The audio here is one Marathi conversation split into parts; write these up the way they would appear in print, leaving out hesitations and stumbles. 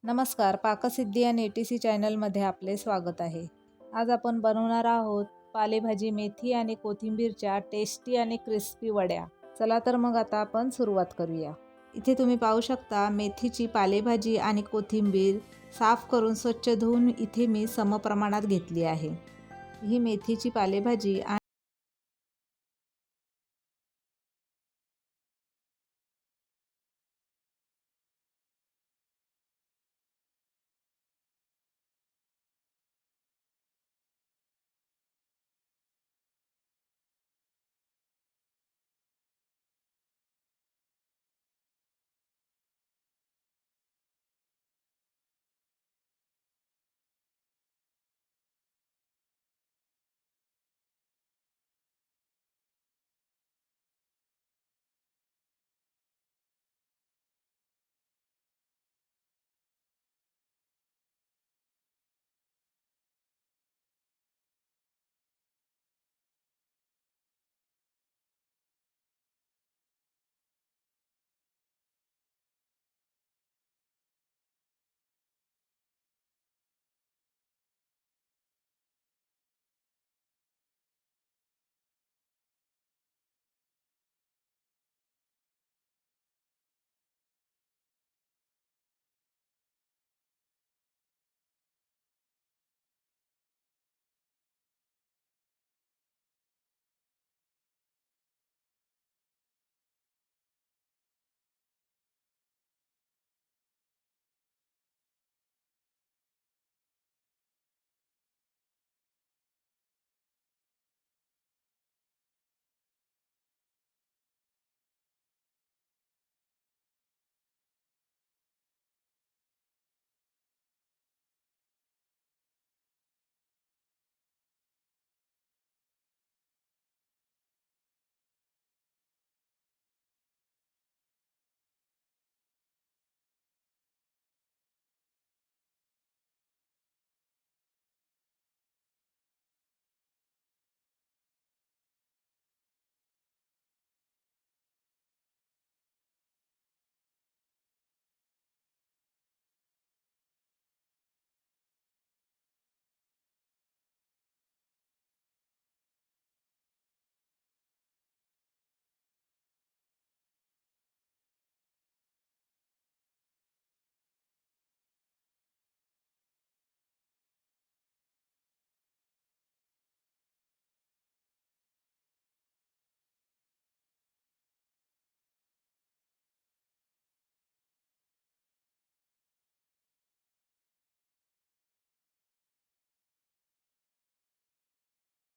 नमस्कार, पाकसिद्धी आणि ATC चॅनलमध्ये आपले स्वागत आहे. आज आपण बनवणार आहोत पालेभाजी, मेथी आणि कोथिंबीरच्या टेस्टी आणि क्रिस्पी वड्या. चला तर मग आता आपण सुरुवात करूया. इथे तुम्ही पाहू शकता मेथीची पालेभाजी आणि कोथिंबीर साफ करून स्वच्छ धुवून इथे मी समप्रमाणात घेतली आहे. ही मेथीची पालेभाजी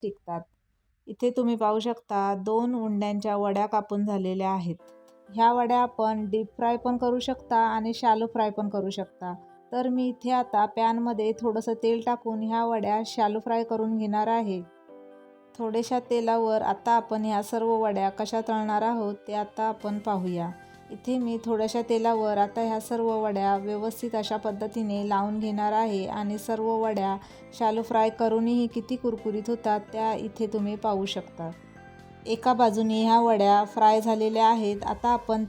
टिकतात. इथे तुम्ही पाहू शकता 2 उंड्यांच्या वड्या कापून झालेल्या आहेत. ह्या वड्या आपण डीप फ्राय पण करू शकता आणि शॅलो फ्राय पण करू शकता. तर मी इथे आता पॅनमध्ये थोडंसं तेल टाकून ह्या वड्या शॅलो फ्राय करून घेणार आहे. थोड्याशा तेलावर आता आपण ह्या सर्व वड्या कशा तळणार आहोत ते आता आपण पाहूया. इथे मी थोड्याशा तेलावर आता ह्या सर्व वड्या व्यवस्थित अशा पद्धतीने लावून घेणार आहे आणि सर्व वड्या शॅलो फ्राय करूनही किती कुरकुरीत होतात त्या इथे तुम्ही पाहू शकता. एका बाजूने ह्या वड्या फ्राय झालेल्या आहेत. आता आपण